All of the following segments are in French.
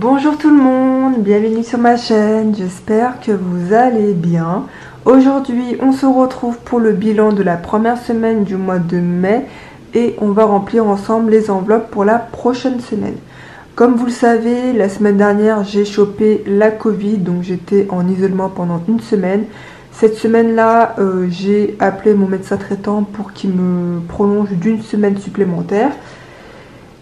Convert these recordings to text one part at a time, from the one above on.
Bonjour tout le monde, bienvenue sur ma chaîne, j'espère que vous allez bien. Aujourd'hui on se retrouve pour le bilan de la première semaine du mois de mai et on va remplir ensemble les enveloppes pour la prochaine semaine. Comme vous le savez, la semaine dernière j'ai chopé la Covid, donc j'étais en isolement pendant une semaine. Cette semaine-là, j'ai appelé mon médecin traitant pour qu'il me prolonge d'une semaine supplémentaire.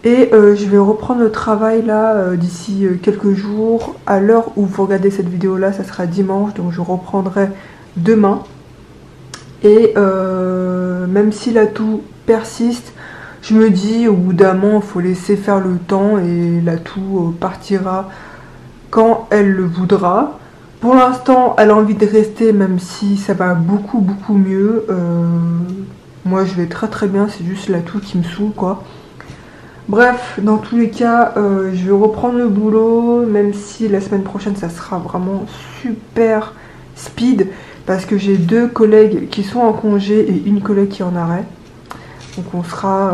Et je vais reprendre le travail là d'ici quelques jours. À l'heure où vous regardez cette vidéo là, ça sera dimanche, donc je reprendrai demain. Et même si la toux persiste, je me dis au bout d'un moment, il faut laisser faire le temps et la toux partira quand elle le voudra. Pour l'instant, elle a envie de rester, même si ça va beaucoup mieux. Moi, je vais très bien, c'est juste la toux qui me saoule, quoi. Bref, dans tous les cas, je vais reprendre le boulot, même si la semaine prochaine, ça sera vraiment super speed, parce que j'ai 2 collègues qui sont en congé et une collègue qui est en arrêt. Donc on sera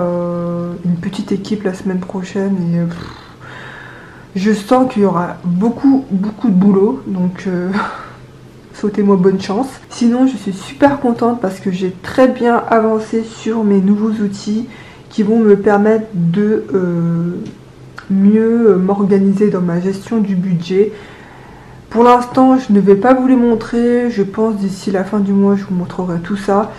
une petite équipe la semaine prochaine et je sens qu'il y aura beaucoup de boulot, donc souhaitez-moi bonne chance. Sinon, je suis super contente parce que j'ai très bien avancé sur mes nouveaux outils qui vont me permettre de mieux m'organiser dans ma gestion du budget. Pour l'instant, je ne vais pas vous les montrer. Je pense d'ici la fin du mois, je vous montrerai tout ça.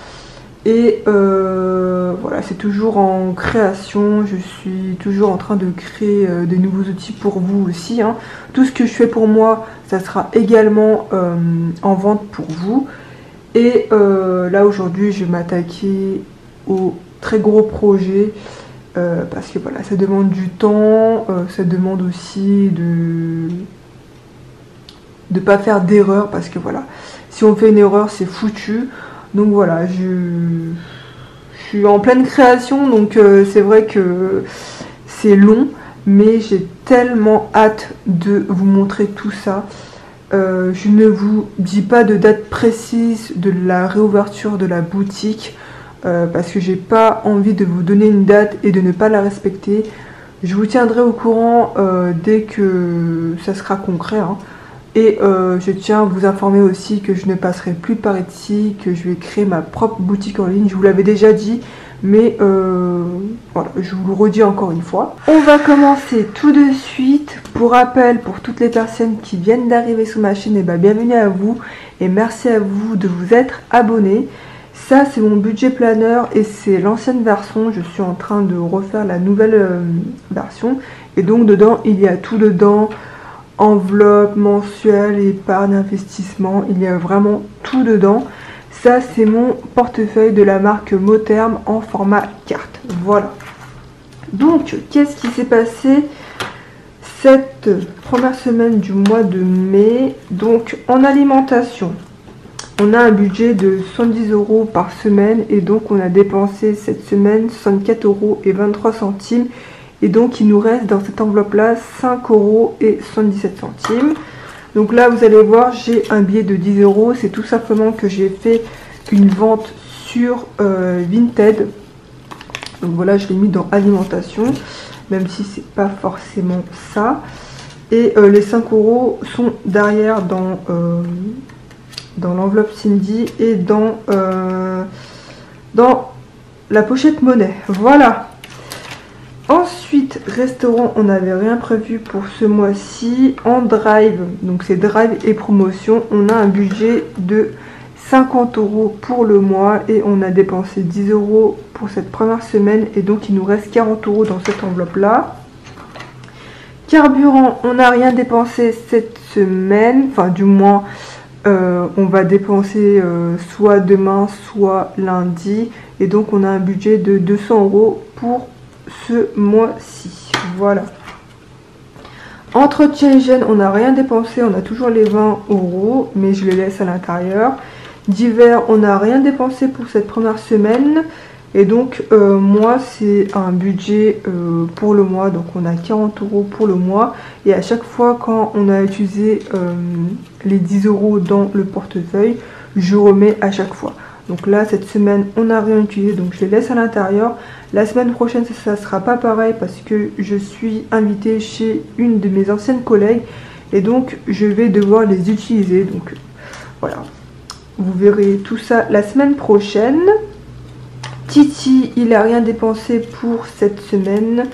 Et voilà, c'est toujours en création. Je suis toujours en train de créer des nouveaux outils pour vous aussi, hein. Tout ce que je fais pour moi, ça sera également en vente pour vous. Et là, aujourd'hui, je vais m'attaquer au très gros projet parce que voilà, ça demande du temps, ça demande aussi de pas faire d'erreur parce que voilà, si on fait une erreur c'est foutu. Donc voilà, je suis en pleine création, donc c'est vrai que c'est long, mais j'ai tellement hâte de vous montrer tout ça. Je ne vous dis pas de date précise de la réouverture de la boutique parce que j'ai pas envie de vous donner une date et de ne pas la respecter. Je vous tiendrai au courant dès que ça sera concret, hein. Et je tiens à vous informer aussi que je ne passerai plus par ici, que je vais créer ma propre boutique en ligne. Je vous l'avais déjà dit, mais voilà, je vous le redis encore une fois. On va commencer tout de suite. Pour rappel, pour toutes les personnes qui viennent d'arriver sur ma chaîne, et bienvenue à vous et merci à vous de vous être abonnés. Ça, c'est mon budget planner et c'est l'ancienne version. Je suis en train de refaire la nouvelle version. Et donc, dedans, il y a tout dedans. Enveloppe mensuelle, épargne, investissement. Il y a vraiment tout dedans. Ça, c'est mon portefeuille de la marque Motherm en format carte. Voilà. Donc, qu'est-ce qui s'est passé cette première semaine du mois de mai? Donc, en alimentation, on a un budget de 70 € par semaine et donc on a dépensé cette semaine 64,23 €. Et donc il nous reste dans cette enveloppe là 5,77 €. Donc là vous allez voir, j'ai un billet de 10 €. C'est tout simplement que j'ai fait une vente sur Vinted. Donc voilà, je l'ai mis dans alimentation, même si c'est pas forcément ça. Et les 5 € sont derrière dans l'enveloppe Cindy et dans la pochette monnaie. Voilà. Ensuite, restaurant, on n'avait rien prévu pour ce mois-ci. En drive, donc c'est drive et promotion, on a un budget de 50 € pour le mois et on a dépensé 10 € pour cette première semaine et donc il nous reste 40 € dans cette enveloppe-là. Carburant, on n'a rien dépensé cette semaine, enfin du moins on va dépenser soit demain soit lundi et donc on a un budget de 200 € pour ce mois-ci. Voilà. Entretien hygiène, on n'a rien dépensé, on a toujours les 20 € mais je les laisse à l'intérieur. Divers, on n'a rien dépensé pour cette première semaine et donc moi c'est un budget pour le mois, donc on a 40 € pour le mois et à chaque fois quand on a utilisé les 10 € dans le portefeuille, je remets à chaque fois. Donc là, cette semaine, on n'a rien utilisé, donc je les laisse à l'intérieur. La semaine prochaine, ça sera pas pareil parce que je suis invitée chez une de mes anciennes collègues. Et donc, je vais devoir les utiliser. Donc, voilà. Vous verrez tout ça la semaine prochaine. Titi, il n'a rien dépensé pour cette semaine.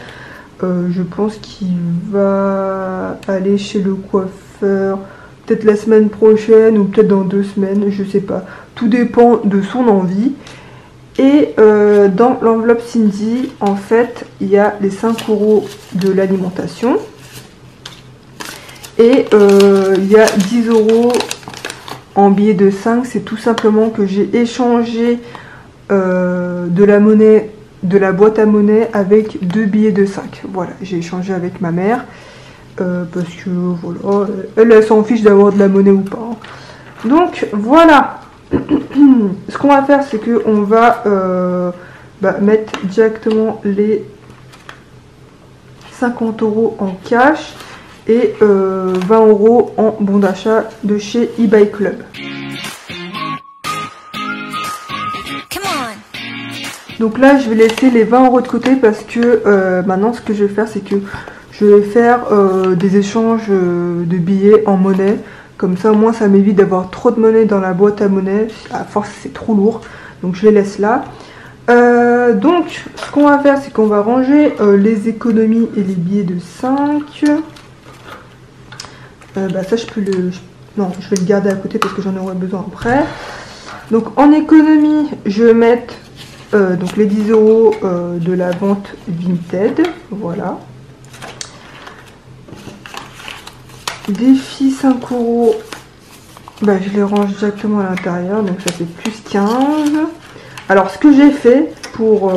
Je pense qu'il va aller chez le coiffeur peut-être la semaine prochaine ou peut-être dans 2 semaines, je sais pas. Tout dépend de son envie. Et dans l'enveloppe Cindy, en fait, il y a les 5 € de l'alimentation. Et il y a 10 € en billets de 5. C'est tout simplement que j'ai échangé de la monnaie, de la boîte à monnaie avec 2 billets de 5. Voilà, j'ai échangé avec ma mère. Parce que voilà, elle s'en fiche d'avoir de la monnaie ou pas. Donc voilà. Ce qu'on va faire, c'est que on va mettre directement les 50 € en cash et 20 € en bon d'achat de chez eBay Club. Donc là, je vais laisser les 20 € de côté parce que maintenant, ce que je vais faire, c'est que je vais faire des échanges de billets en monnaie. Comme ça, au moins, ça m'évite d'avoir trop de monnaie dans la boîte à monnaie. À force, c'est trop lourd. Donc, je les laisse là. Donc, ce qu'on va faire, c'est qu'on va ranger les économies et les billets de 5. Ça, je peux le... Non, je vais le garder à côté parce que j'en aurai besoin après. Donc, en économie, je vais mettre donc les 10 € de la vente Vinted. Voilà. Défi 5 €, je les range directement à l'intérieur, donc ça fait plus 15. Alors ce que j'ai fait pour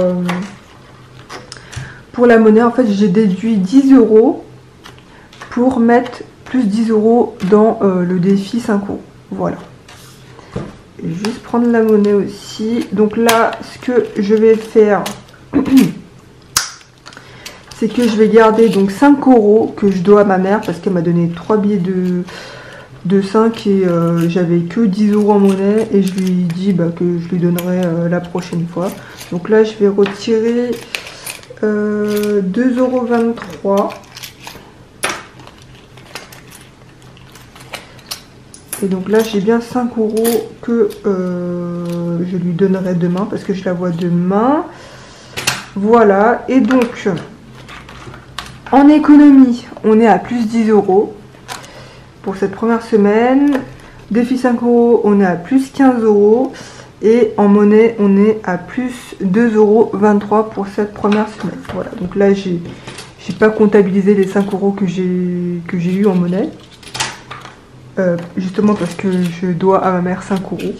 la monnaie, en fait j'ai déduit 10 € pour mettre plus 10 € dans le défi 5 €. Voilà. Et juste prendre la monnaie aussi. Donc là, ce que je vais faire... c'est que je vais garder donc 5 € que je dois à ma mère parce qu'elle m'a donné 3 billets de 5 et j'avais que 10 € en monnaie et je lui ai dit que je lui donnerai la prochaine fois. Donc là je vais retirer 2,23 €. Et donc là j'ai bien 5 € que je lui donnerai demain parce que je la vois demain. Voilà, et donc... en économie, on est à plus 10 € pour cette première semaine. Défi 5 €, on est à plus 15 €. Et en monnaie, on est à plus 2,23 € pour cette première semaine. Voilà, donc là, j'ai pas comptabilisé les 5 € que j'ai eu en monnaie. Justement parce que je dois à ma mère 5 €.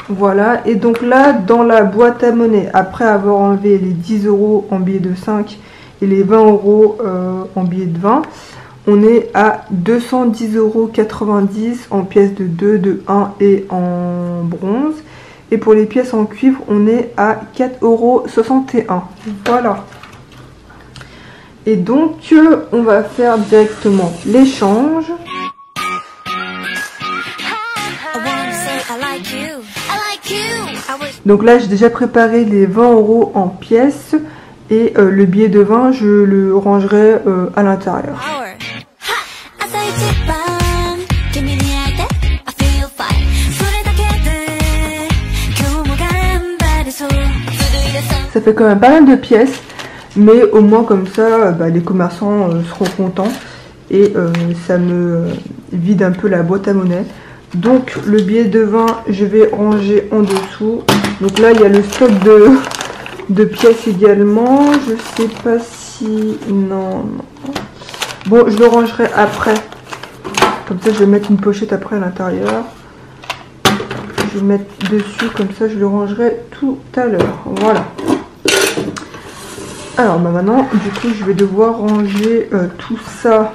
Voilà, et donc là, dans la boîte à monnaie, après avoir enlevé les 10 € en billets de 5 et les 20 € en billets de 20, on est à 210,90 € en pièces de 2, de 1 et en bronze. Et pour les pièces en cuivre, on est à 4,61 €. Voilà. Et donc, on va faire directement l'échange. Donc là, j'ai déjà préparé les 20 € en pièces. Et le billet de 20, je le rangerai à l'intérieur. Ça fait quand même pas mal de pièces, mais au moins comme ça, les commerçants seront contents et ça me vide un peu la boîte à monnaie. Donc le billet de 20, je vais ranger en dessous. Donc là, il y a le stock de pièces également. Je sais pas si... Non. Bon, je le rangerai après. Comme ça, je vais mettre une pochette après à l'intérieur. Je vais mettre dessus, comme ça, je le rangerai tout à l'heure. Voilà. Alors, maintenant, du coup, je vais devoir ranger tout ça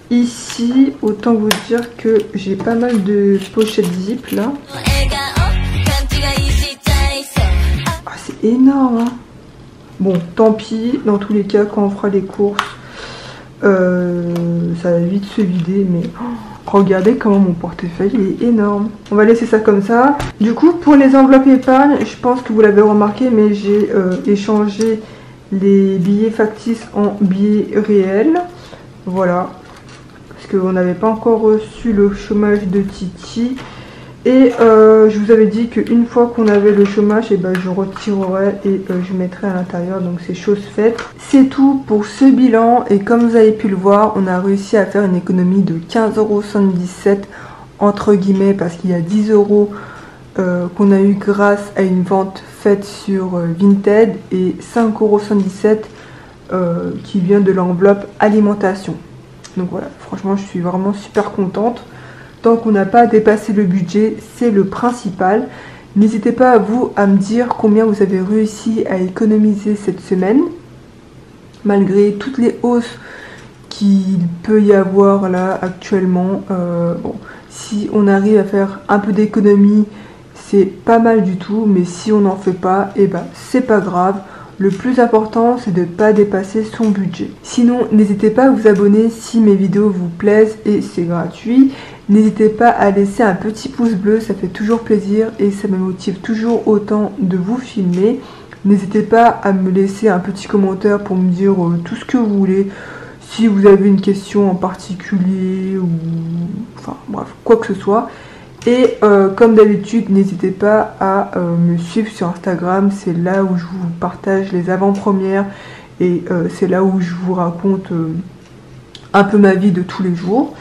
ici. Autant vous dire que j'ai pas mal de pochettes zip, là. Ah, c'est énorme, hein. Bon, tant pis. Dans tous les cas, quand on fera les courses, ça va vite se vider, mais Regardez comment mon portefeuille est énorme. On va laisser ça comme ça. Du coup, pour les enveloppes épargne, je pense que vous l'avez remarqué, mais j'ai échangé les billets factices en billets réels. Voilà. Parce qu'on n'avait pas encore reçu le chômage de Titi. Et je vous avais dit qu'une fois qu'on avait le chômage, et ben, je retirerai et je mettrai à l'intérieur. Donc c'est chose faite. C'est tout pour ce bilan. Et comme vous avez pu le voir, on a réussi à faire une économie de 15,77 € entre guillemets. Parce qu'il y a 10 € qu'on a eu grâce à une vente faite sur Vinted. Et 5,77 € qui vient de l'enveloppe alimentation. Donc voilà, franchement je suis vraiment super contente. Tant qu'on n'a pas dépassé le budget, c'est le principal. N'hésitez pas à me dire combien vous avez réussi à économiser cette semaine. Malgré toutes les hausses qu'il peut y avoir là actuellement. Bon, si on arrive à faire un peu d'économie, c'est pas mal du tout. Mais si on n'en fait pas, et ben c'est pas grave. Le plus important, c'est de ne pas dépasser son budget. Sinon, n'hésitez pas à vous abonner si mes vidéos vous plaisent et c'est gratuit. N'hésitez pas à laisser un petit pouce bleu, ça fait toujours plaisir et ça me motive toujours autant de vous filmer. N'hésitez pas à me laisser un petit commentaire pour me dire tout ce que vous voulez. Si vous avez une question en particulier ou enfin bref, quoi que ce soit. Et comme d'habitude, n'hésitez pas à me suivre sur Instagram, c'est là où je vous partage les avant-premières et c'est là où je vous raconte un peu ma vie de tous les jours.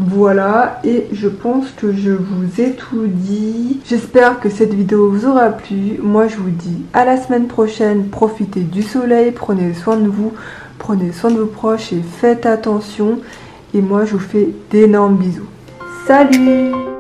Voilà, et je pense que je vous ai tout dit. J'espère que cette vidéo vous aura plu. Moi je vous dis à la semaine prochaine, profitez du soleil, prenez soin de vous, prenez soin de vos proches et faites attention. Et moi je vous fais d'énormes bisous. Salut!